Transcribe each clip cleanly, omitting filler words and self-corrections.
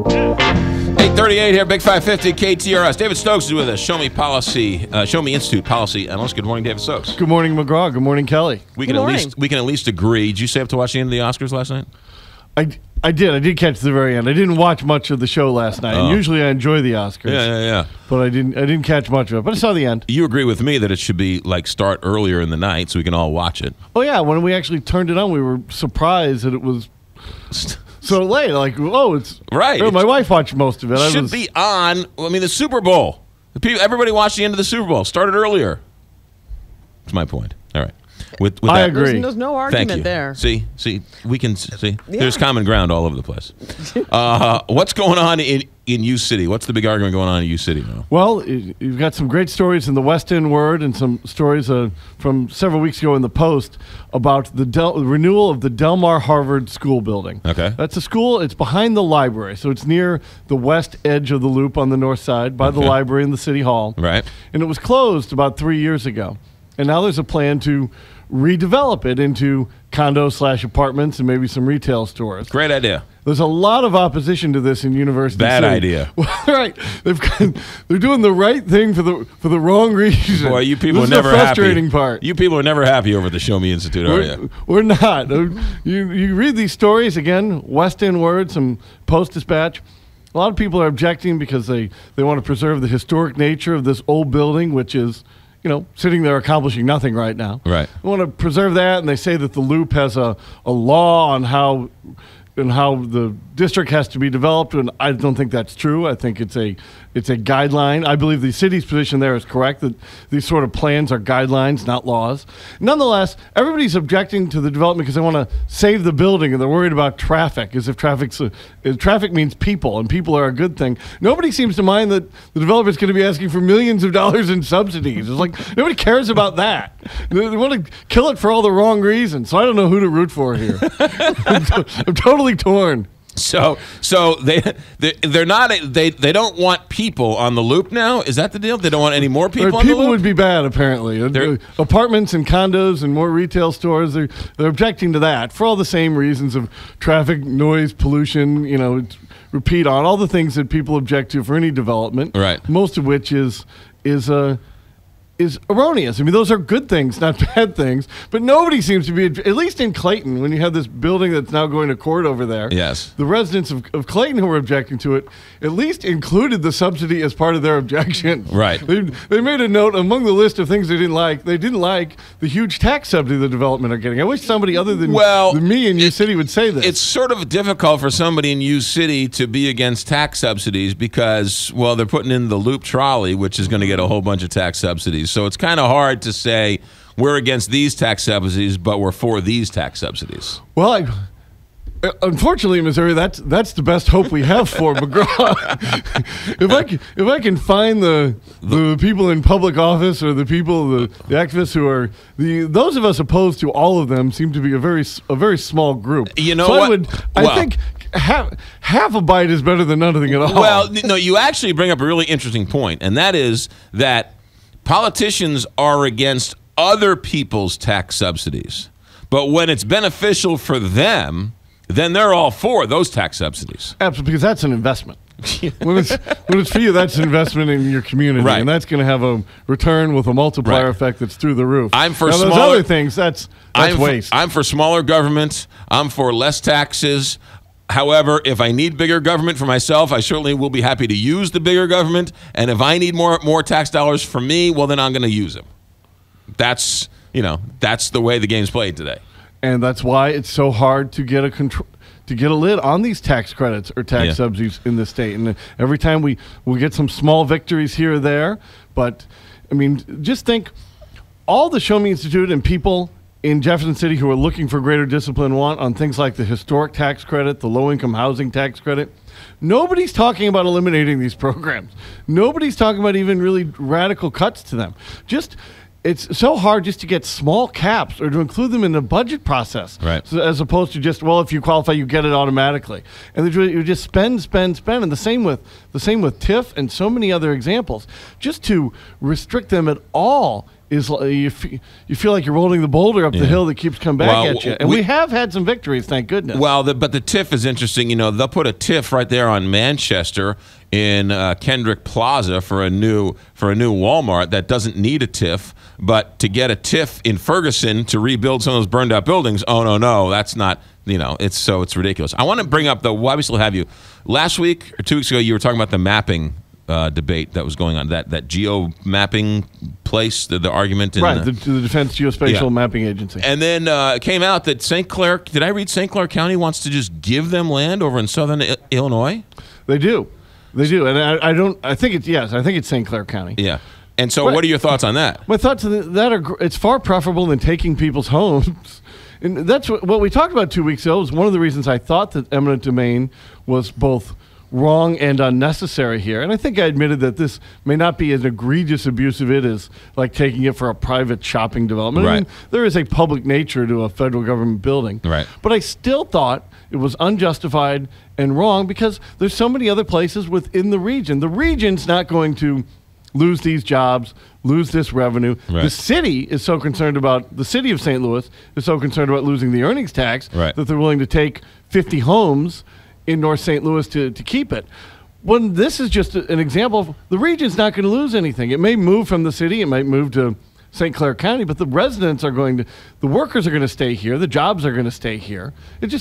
8:38 here, Big 550 KTRS. David Stokes is with us. Show Me Institute Policy Analyst. Good morning, David Stokes. Good morning, McGraw. Good morning, Kelly. We can at least agree. Did you stay up to watch the end of the Oscars last night? I did. I did catch the very end. I didn't watch much of the show last night. And usually I enjoy the Oscars. Yeah. But I didn't catch much of it. But I saw the end. You agree with me that it should be start earlier in the night so we can all watch it. Oh yeah, when we actually turned it on, we were surprised that it was so late. It's right. My wife watched most of it. It should be on. The Super Bowl. Everybody watched the end of the Super Bowl. Started earlier. That's my point. All right. With I that, agree. There's no argument there. See, we can see. Yeah. There's common ground all over the place. What's going on in U City? What's the big argument going on in U City now? Well, you've got some great stories in the West End Word and some stories from several weeks ago in the Post about the renewal of the Del Mar Harvard School building. Okay. That's a school. It's behind the library, so it's near the west edge of the loop on the north side by the library and the City Hall. Right. And it was closed about 3 years ago. And now there's a plan to redevelop it into condos/apartments and maybe some retail stores. Great idea. There's a lot of opposition to this in University Bad City. idea. Well, right. They're doing the right thing for the wrong reason. Boy, you people this are never the frustrating happy. part. You people are never happy over at the Show Me Institute, are you? We're not. You read these stories again, West End Word, some Post-Dispatch. A lot of people are objecting because they want to preserve the historic nature of this old building, which is sitting there accomplishing nothing right now. Right. They want to preserve that, and they say that the Loop has a law on how the district has to be developed, and I don't think that's true. I think it's a guideline. I believe the city's position there is correct, that these sort of plans are guidelines, not laws. Nonetheless, everybody's objecting to the development because they want to save the building, and they're worried about traffic, as if traffic means people, and people are a good thing. Nobody seems to mind that the developer's going to be asking for millions of dollars in subsidies. It's like nobody cares about that. They want to kill it for all the wrong reasons, so I don't know who to root for here. I'm totally torn. So they're not they don't want people on the Loop now. Is that the deal? They don't want any more people on the Loop? People would be bad, apparently. Apartments and condos and more retail stores. They're objecting to that for all the same reasons of traffic, noise, pollution. Repeat on all the things that people object to for any development. Right. Most of which is erroneous. Those are good things, not bad things. But nobody seems to be, at least in Clayton, when you have this building that's now going to court over there. Yes. The residents of Clayton who were objecting to it at least included the subsidy as part of their objection. Right. They made a note among the list of things they didn't like. They didn't like the huge tax subsidy the development are getting. I wish somebody other than me in U City would say this. It's sort of difficult for somebody in U City to be against tax subsidies because, they're putting in the Loop trolley, which is going to get a whole bunch of tax subsidies. So it's kind of hard to say we're against these tax subsidies, but we're for these tax subsidies. Well, unfortunately, Missouri, that's the best hope we have for McGraw. if I can find the people in public office or the activists who are those of us opposed to all of them seem to be a very small group. You know so what? I think half a bite is better than nothing at all. Well, no, you actually bring up a really interesting point, and that is that politicians are against other people's tax subsidies. But when it's beneficial for them, then they're all for those tax subsidies. Absolutely, because that's an investment. when it's for you, that's an investment in your community, right. And that's going to have a return with a multiplier effect that's through the roof. I'm for those other things. That's waste. I'm for smaller government. I'm for less taxes. However, if I need bigger government for myself, I certainly will be happy to use the bigger government. And if I need more tax dollars for me, well, then I'm going to use them. That's the way the game's played today. And that's why it's so hard to get a lid on these tax credits or tax subsidies in the state. And every time we'll get some small victories here or there. But, just think all the Show Me Institute and people in Jefferson City who are looking for greater discipline want on things like the historic tax credit, the low-income housing tax credit. Nobody's talking about eliminating these programs. Nobody's talking about even really radical cuts to them. It's so hard just to get small caps or to include them in the budget process. Right. So as opposed to just, if you qualify, you get it automatically. And you just spend. And the same with TIF and so many other examples. Just to restrict them at all is you feel like you're rolling the boulder up the hill that keeps coming back at you. And we have had some victories, thank goodness. Well, but the TIF is interesting. They'll put a TIF right there on Manchester in Kendrick Plaza for a new Walmart that doesn't need a TIF. But to get a TIF in Ferguson to rebuild some of those burned out buildings, oh no, that's not. It's ridiculous. I want to bring up, though, why we still have you. Last week or 2 weeks ago, you were talking about the mapping debate that was going on, that geo mapping place, the argument. In the Defense Geospatial Mapping Agency. And then it came out that did I read St. Clair County wants to just give them land over in southern Illinois? They do. And I think it's St. Clair County. Yeah. And so what are your thoughts on that? My thoughts on that are it's far preferable than taking people's homes. And that's what we talked about 2 weeks ago. Was one of the reasons I thought that eminent domain was both wrong and unnecessary here. And I think I admitted that this may not be as egregious abuse of it as like taking it for a private shopping development. Right. I mean, there is a public nature to a federal government building. Right. But I still thought it was unjustified and wrong because there's so many other places within the region. The region's not going to lose these jobs, lose this revenue. Right. The city is so concerned about, the city of St. Louis is so concerned about losing the earnings tax that they're willing to take 50 homes in North St. Louis to keep it. When this is just an example of the region's not going to lose anything. It may move from the city, it might move to St. Clair County, but the residents are the workers are going to stay here, the jobs are going to stay here. It's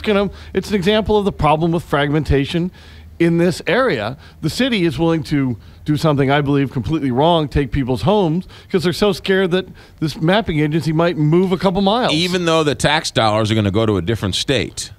an example of the problem with fragmentation in this area. The city is willing to do something I believe completely wrong, take people's homes, because they're so scared that this mapping agency might move a couple miles. Even though the tax dollars are going to go to a different state.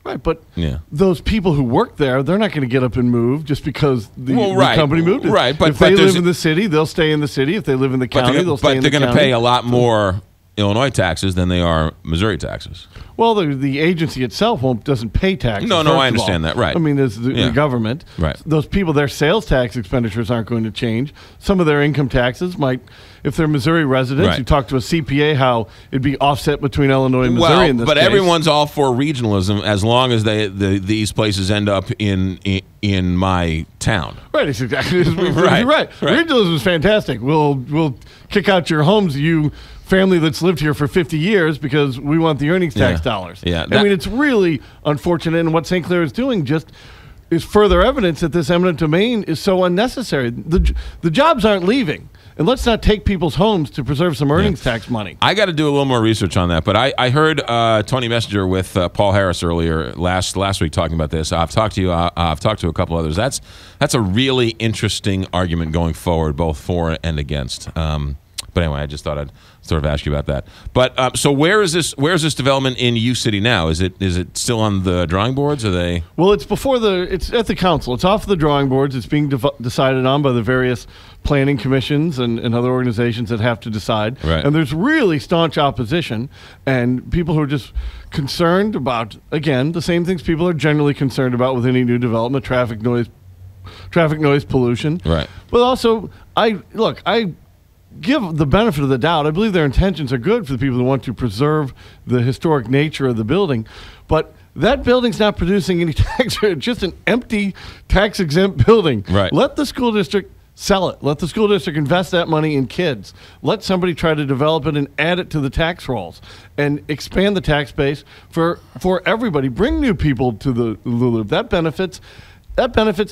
Right, but those people who work there, they're not going to get up and move just because the company moved it. Right, but if they live in the city, they'll stay in the city. If they live in the county, they'll stay in the county. But they're going to pay a lot more Illinois taxes than they are Missouri taxes. Well, the agency itself doesn't pay taxes. No, I understand that. Right. I mean, there's the government. Right. Those people, their sales tax expenditures aren't going to change. Some of their income taxes might, if they're Missouri residents, you talk to a CPA how it'd be offset between Illinois and Missouri in this case. Everyone's all for regionalism as long as these places end up in my town. Right. It's exactly right. Regionalism is fantastic. We'll kick out your homes, you family that's lived here for 50 years because we want the earnings tax dollars. Yeah, I mean, it's really unfortunate, and what St. Clair is doing just is further evidence that this eminent domain is so unnecessary. The jobs aren't leaving, and let's not take people's homes to preserve some earnings tax money. I got to do a little more research on that, but I heard Tony Messenger with Paul Harris earlier last week talking about this. I've talked to you. I've talked to a couple others. That's a really interesting argument going forward, both for and against. But anyway, I just thought I'd sort of ask you about that. But so where is this development in U City now? Is it still on the drawing boards? Are they? Well, it's at the council. It's off the drawing boards. It's being decided on by the various planning commissions and other organizations that have to decide. Right. And there's really staunch opposition and people who are just concerned about, again, the same things people are generally concerned about with any new development: traffic noise pollution. Right. But also, I give the benefit of the doubt. I believe their intentions are good for the people who want to preserve the historic nature of the building, but that building's not producing any tax. It's just an empty tax-exempt building. Right. Let the school district sell it. Let the school district invest that money in kids. Let somebody try to develop it and add it to the tax rolls and expand the tax base for everybody. Bring new people to the Loop. That benefits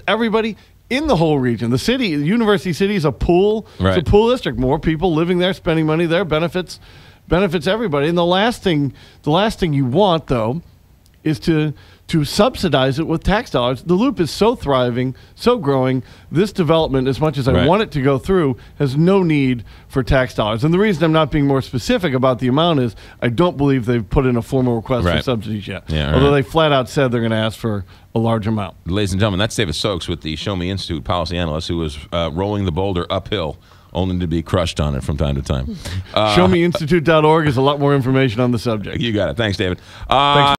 everybody in the whole region. The city, the University City is a pool. Right. It's a pool district. More people living there, spending money there, benefits everybody. And the last thing you want, though, is to subsidize it with tax dollars. The Loop is so thriving, so growing. This development, as much as I want it to go through, has no need for tax dollars. And the reason I'm not being more specific about the amount is I don't believe they've put in a formal request for subsidies yet. Yeah, although they flat out said they're going to ask for a large amount. Ladies and gentlemen, that's David Stokes with the Show Me Institute policy analyst who was rolling the boulder uphill, only to be crushed on it from time to time. ShowMeInstitute.org is a lot more information on the subject. You got it. Thanks, David. Thanks.